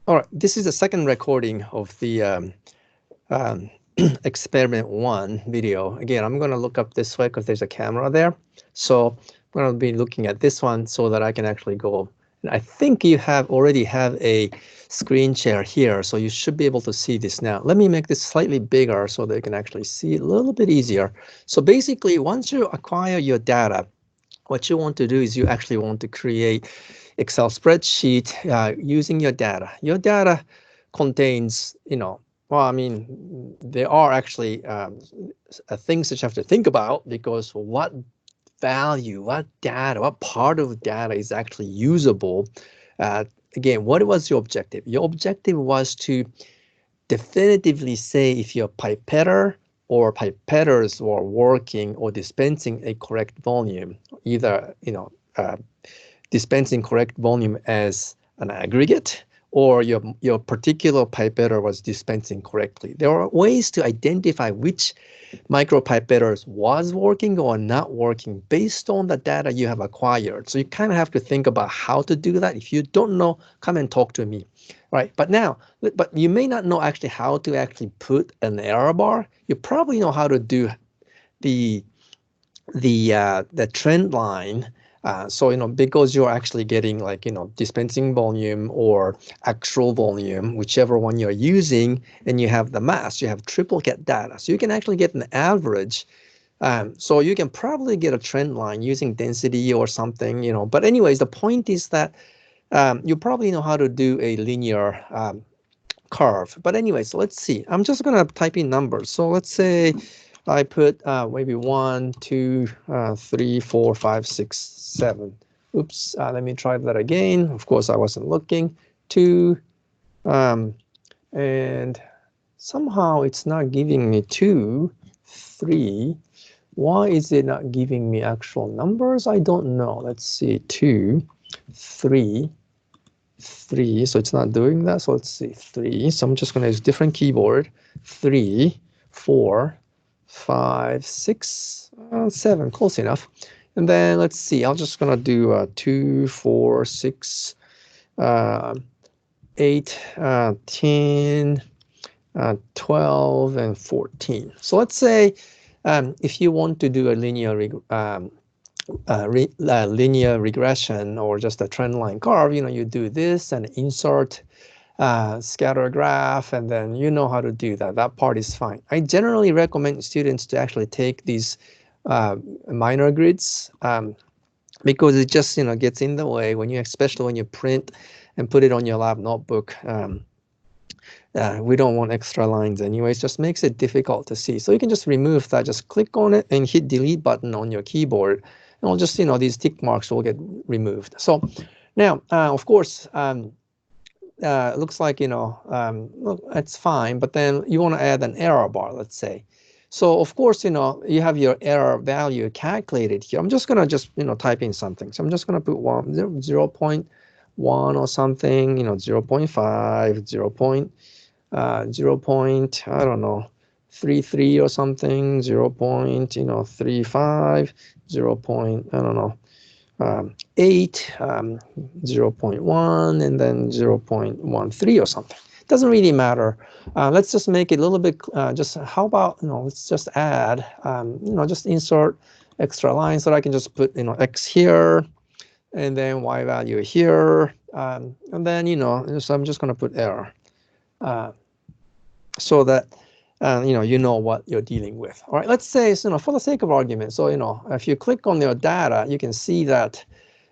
All right, this is the second recording of the um, experiment one video. Again, I'm going to look up this way because there's a camera there. So I'm going to be looking at this one so that I can actually go. And I think you have already have a screen share here, so you should be able to see this now. Let me make this slightly bigger so they can actually see it a little bit easier. So basically, once you acquire your data, what you want to do is you actually want to create Excel spreadsheet using your data. Your data contains, well, I mean, there are actually things that you have to think about because what value, what data, what part of data is actually usable. Uh, Again, what was your objective? Your objective was to definitively say if your pipetter or pipetters were working or dispensing a correct volume, either dispensing correct volume as an aggregate or your particular pipetter was dispensing correctly. There are ways to identify which micropipetters was working or not working based on the data you have acquired. So you kind of have to think about how to do that. If you don't know, come and talk to me. Right, but you may not know actually how to actually put an error bar. You probably know how to do the the trend line. So because you're actually getting like dispensing volume or actual volume, whichever one you're using, and you have the mass, you have triplicate data, so you can actually get an average. So you can probably get a trend line using density or something, But anyways, the point is that you probably know how to do a linear curve. But anyways, let's see. I'm just gonna type in numbers. So let's say I put maybe 1, 2, 3, 4, 5, 6, 7. Oops, let me try that again. Of course, I wasn't looking. 2, um, and somehow it's not giving me 2, 3. Why is it not giving me actual numbers? I don't know. Let's see, 2, 3, 3. So it's not doing that. So let's see, 3. So I'm just going to use different keyboard. 3, 4, 5, 6, 7. Close enough. And then let's see. I'm just going to do 2, 4, 6, 8, 10, 12, and 14. So let's say if you want to do a linear regression or just a trend line curve, you do this and insert scatter graph, and then you know how to do that. That part is fine. I generally recommend students to actually take these minor grids because it just gets in the way when especially when you print and put it on your lab notebook. We don't want extra lines anyways, just makes it difficult to see. So you can just remove that, just click on it and hit delete button on your keyboard. And it'll just, these tick marks will get removed. So now, of course, it looks like, look, it's fine, but then you want to add an error bar, let's say. So of course, you have your error value calculated here. I'm just going to type in something. So I'm just going to put 0.1 or something, 0 0.5, 0 point, I don't know, 33 or something, 0 0.35, 0 point, I don't know, 8, 0 0.1, and then 0 0.13 or something. Doesn't really matter. Let's just make it a little bit, just how about, let's just add, just insert extra lines so that I can just put, X here, and then Y value here, and then, so I'm just going to put error. So that you know what you're dealing with. All right, let's say, for the sake of argument, so if you click on your data, you can see that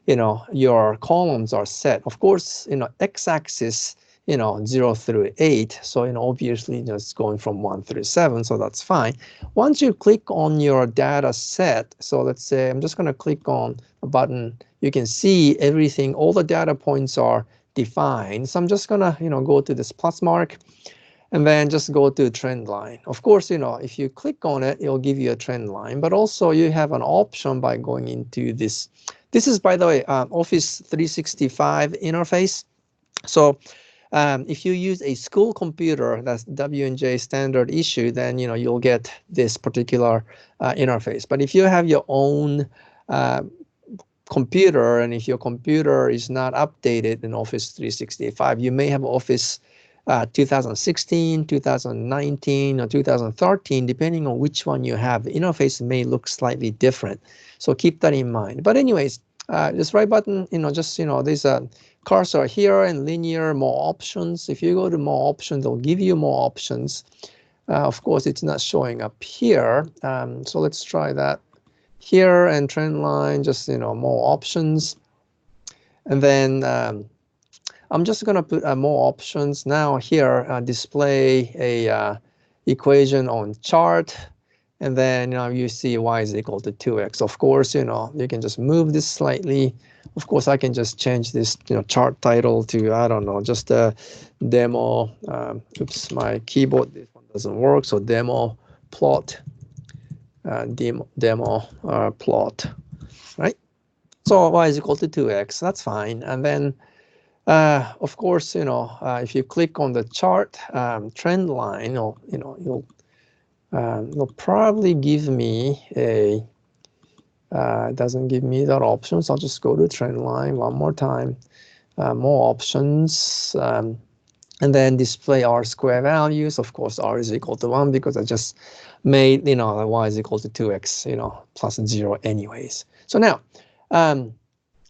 your columns are set. Of course, x-axis 0 through 8, so obviously it's going from 1 through 7, so that's fine. Once you click on your data set, so let's say I'm just going to click on a button, you can see everything, all the data points are defined. So I'm just going to go to this plus mark and then just go to trend line. Of course, if you click on it, it'll give you a trend line, but also you have an option by going into this. This is, by the way, Office 365 interface. So if you use a school computer, that's W&J standard issue, then you'll get this particular interface. But if you have your own computer, and if your computer is not updated in Office 365, you may have Office 2016, 2019, or 2013, depending on which one you have. The interface may look slightly different, so keep that in mind. But anyways, this right button, just there's a cursor here and linear, more options. If you go to more options, they'll give you more options. Of course, it's not showing up here, so let's try that here, and trend line, just more options. And then I'm just going to put more options now here. Display a equation on chart, and then you see y is equal to 2x. Of course, you can just move this slightly. Of course, I can just change this chart title to, I don't know, just a demo. Oops, my keyboard, this one doesn't work, so demo plot. Demo plot, right? So y is equal to 2x, that's fine. And then of course, if you click on the chart trend line, you'll probably give me a it doesn't give me that option, so I'll just go to trend line one more time. More options, and then display r square values. Of course, r is equal to 1 because I just made y is equal to 2x plus 0 anyways. So now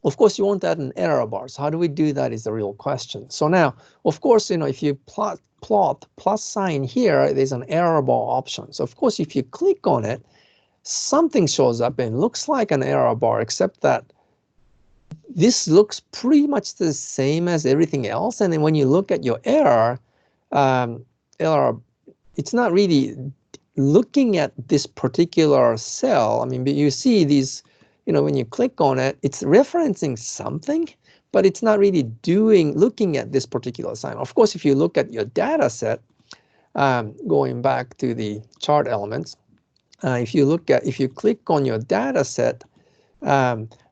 of course you want that in error bars. How do we do that is the real question. So now of course if you plot plus sign here, there's an error bar option. So of course if you click on it, something shows up and looks like an error bar, except that this looks pretty much the same as everything else. And then when you look at your error, it's not really looking at this particular cell. I mean, but you see these, when you click on it, it's referencing something, but it's not really looking at this particular sign. Of course, if you look at your data set, going back to the chart elements, if you click on your data set,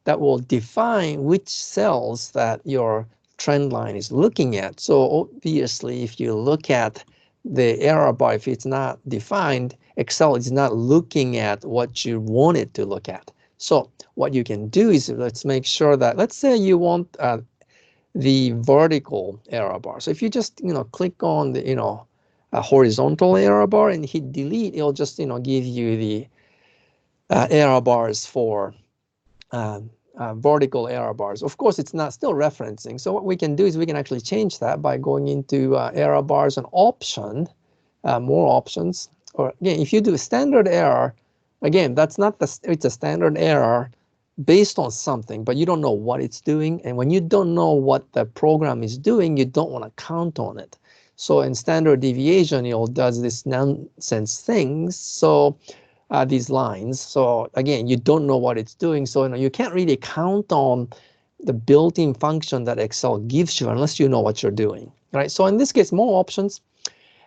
that will define which cells that your trend line is looking at. So obviously, if you look at the error bar, if it's not defined, Excel is not looking at what you want it to look at. So what you can do is, let's make sure that, let's say you want the vertical error bar. So if you just click on the a horizontal error bar and hit delete, it'll just give you the error bars for vertical error bars. Of course, it's not still referencing. So what we can do is we can actually change that by going into error bars and option, more options. Or again, if you do standard error, again, that's not it's a standard error based on something, but you don't know what it's doing. And when you don't know what the program is doing, you don't want to count on it. So in standard deviation, it does this nonsense things. So these lines. So again, you don't know what it's doing. So you can't really count on the built-in function that Excel gives you unless you know what you're doing, right? So in this case, more options.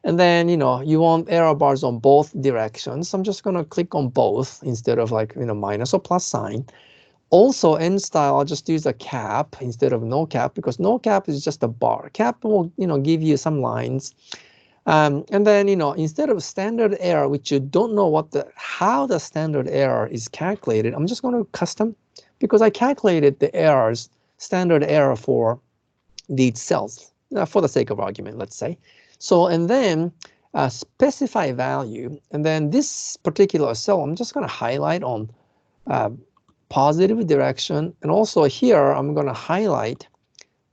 And then, you want error bars on both directions. I'm just going to click on both instead of minus or plus sign. Also, end style, I'll just use a cap instead of no cap, because no cap is just a bar. Cap will, give you some lines. And then, instead of standard error, which you don't know how the standard error is calculated, I'm just going to custom, because I calculated the standard error for these cells, for the sake of argument, let's say. So, and then specify value. And then this particular cell, I'm just going to highlight on positive direction. And also here, I'm going to highlight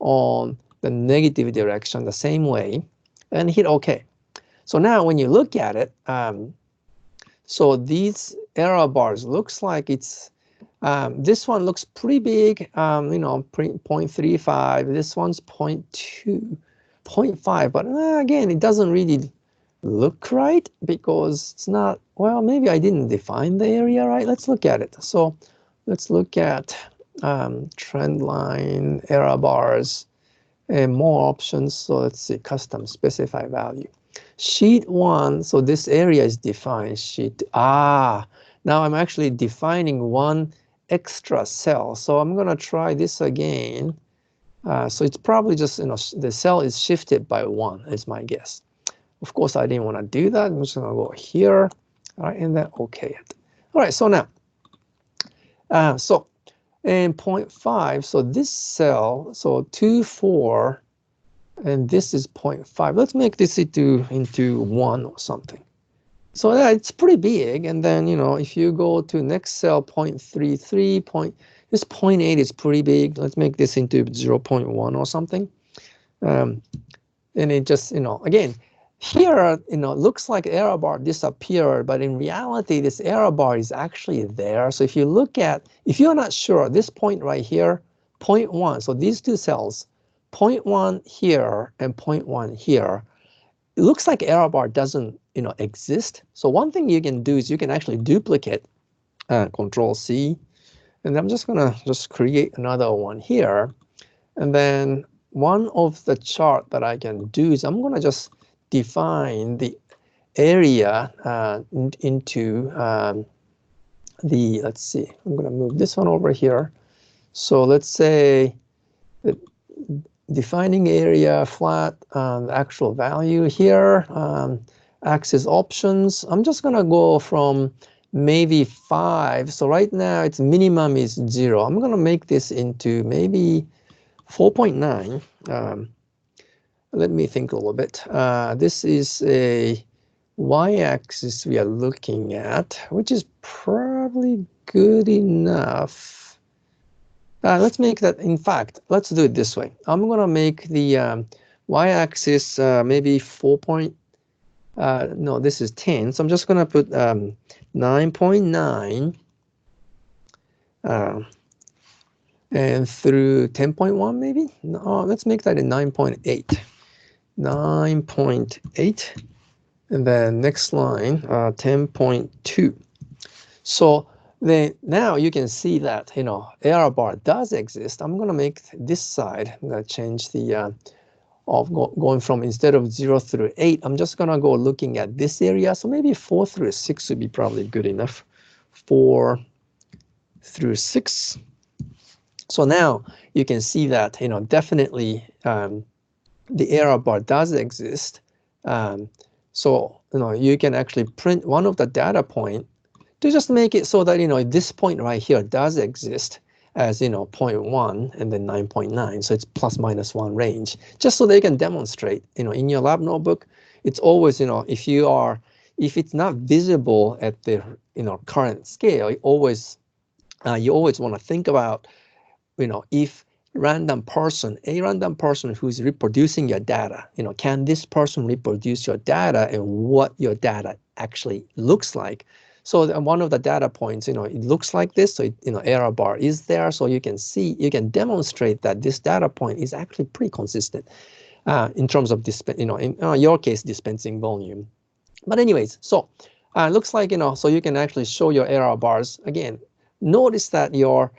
on the negative direction the same way and hit OK. So now when you look at it, so these error bars looks like it's, this one looks pretty big, 0.35. This one's 0.2, 0.5. But again, it doesn't really look right because it's not, well, maybe I didn't define the area right. Let's look at it. So let's look at trend line, error bars, and more options. So let's see, custom, specify value. Sheet 1, so this area is defined. Sheet, now I'm actually defining one extra cell. So I'm going to try this again. So it's probably just, the cell is shifted by 1 is my guess. Of course, I didn't want to do that. I'm just going to go here, all right, and then OK it. All right, so now, and 0.5. So this cell, so 2, 4, and this is 0.5. Let's make this into 1 or something. So yeah, it's pretty big. And then, you know, if you go to next cell, 0.33, this 0.8 is pretty big. Let's make this into 0.1 or something. And it just, you know, again, here, you know, looks like error bar disappeared, but in reality, this error bar is actually there. So if you look at, if you're not sure, this point right here, 0.1, so these two cells, 0.1 here and 0.1 here, it looks like error bar doesn't, you know, exist. So one thing you can do is you can actually duplicate, Control C, and I'm just gonna create another one here. And then one of the chart that I can do is I'm gonna just define the area into the, let's see, I'm gonna move this one over here. So let's say that defining area flat, actual value here, axis options. I'm just gonna go from maybe 5. So right now its minimum is 0. I'm gonna make this into maybe 4.9. Let me think a little bit. This is a y-axis we are looking at, which is probably good enough. Let's make that, in fact, let's do it this way. I'm gonna make the y-axis maybe 4. No, this is 10. So I'm just gonna put 9.9 and through 10.1 maybe. No, let's make that a 9.8. 9.8, and then next line 10.2. So then now you can see that, you know, error bar does exist. I'm gonna make this side, I'm gonna change the going from, instead of 0 through 8, I'm just gonna go looking at this area. So maybe 4 through 6 would be probably good enough. 4 through 6. So now you can see that, you know, definitely the error bar does exist. So, you know, you can actually print one of the data point to just make it so that, you know, this point right here does exist as, you know, 0.1 and then 9.9. So it's plus minus 1 range, just so they can demonstrate, you know, in your lab notebook. It's always, you know, if it's not visible at the, you know, current scale, you always want to think about, you know, if a random person who's reproducing your data, you know, can this person reproduce your data and what your data actually looks like? So one of the data points, you know, it looks like this, so you know, error bar is there, so you can see, you can demonstrate that this data point is actually pretty consistent in terms of you know, in your case, dispensing volume. But anyways, so looks like, you know, so you can actually show your error bars. Again, notice that your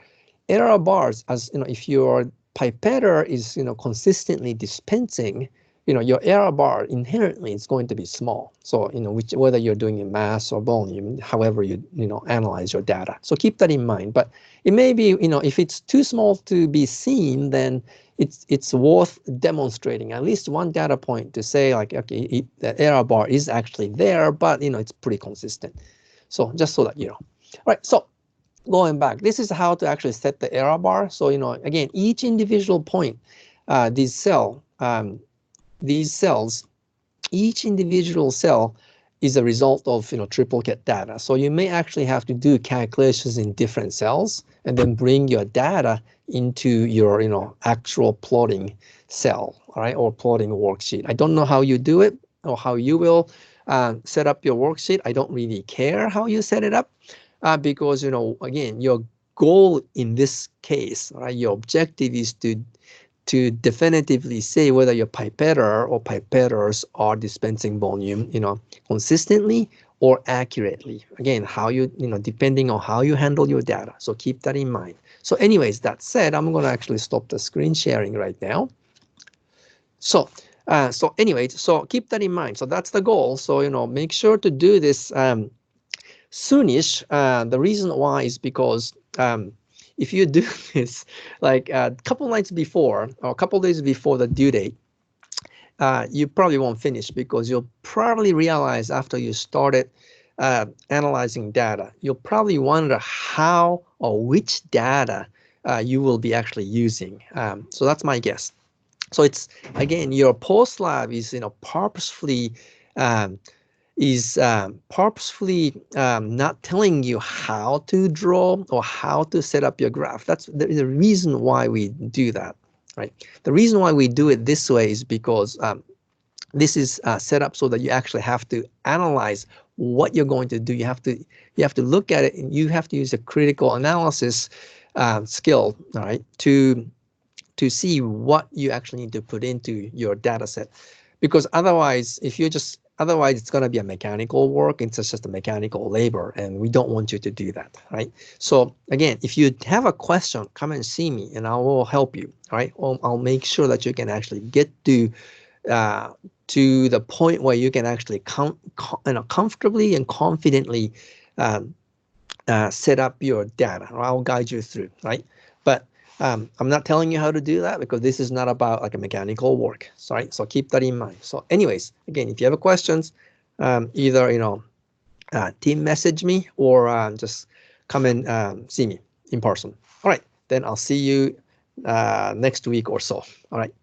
error bars, as you know, if your pipetter is, you know, consistently dispensing, you know, your error bar inherently is going to be small. So, you know, whether you're doing in mass or volume, however you know, analyze your data. So keep that in mind. But it may be, you know, if it's too small to be seen, then it's worth demonstrating at least one data point to say, like, okay, the error bar is actually there, but, you know, it's pretty consistent. So just so that you know. All right, so going back, this is how to actually set the error bar. So, you know, again, each individual point, these cells, each individual cell is a result of, you know, triplicate data. So you may actually have to do calculations in different cells and then bring your data into your, you know, actual plotting cell, all right, or plotting worksheet. I don't know how you do it or how you will set up your worksheet. I don't really care how you set it up because, you know, again, your goal in this case, right, your objective is to definitively say whether your pipetter or pipetters are dispensing volume, you know, consistently or accurately. Again, how you know, depending on how you handle your data. So keep that in mind. So anyways, that said, I'm going to actually stop the screen sharing right now. So, anyways, so keep that in mind. So that's the goal. So, you know, make sure to do this soonish. The reason why is because if you do this like a couple nights before or a couple days before the due date, you probably won't finish because you'll probably realize after you started analyzing data, you'll probably wonder how or which data you will be actually using. So that's my guess. So it's, again, your post lab is, purposefully not telling you how to draw or how to set up your graph. That's the reason why we do that, right? The reason why we do it this way is because this is set up so that you actually have to analyze what you're going to do. You have to look at it, and you have to use a critical analysis skill, all right, to see what you actually need to put into your data set. Because otherwise, otherwise it's going to be a mechanical work. It's just a mechanical labor, and we don't want you to do that, right? So again, if you have a question, come and see me, and I will help you, all right? I'll make sure that you can actually get to the point where you can actually comfortably and confidently set up your data. I'll guide you through, right? But I'm not telling you how to do that, because this is not about like a mechanical work. Sorry, so keep that in mind. So anyways, again, if you have questions, either team message me, or just come and see me in person. All right, then I'll see you next week or so. All right.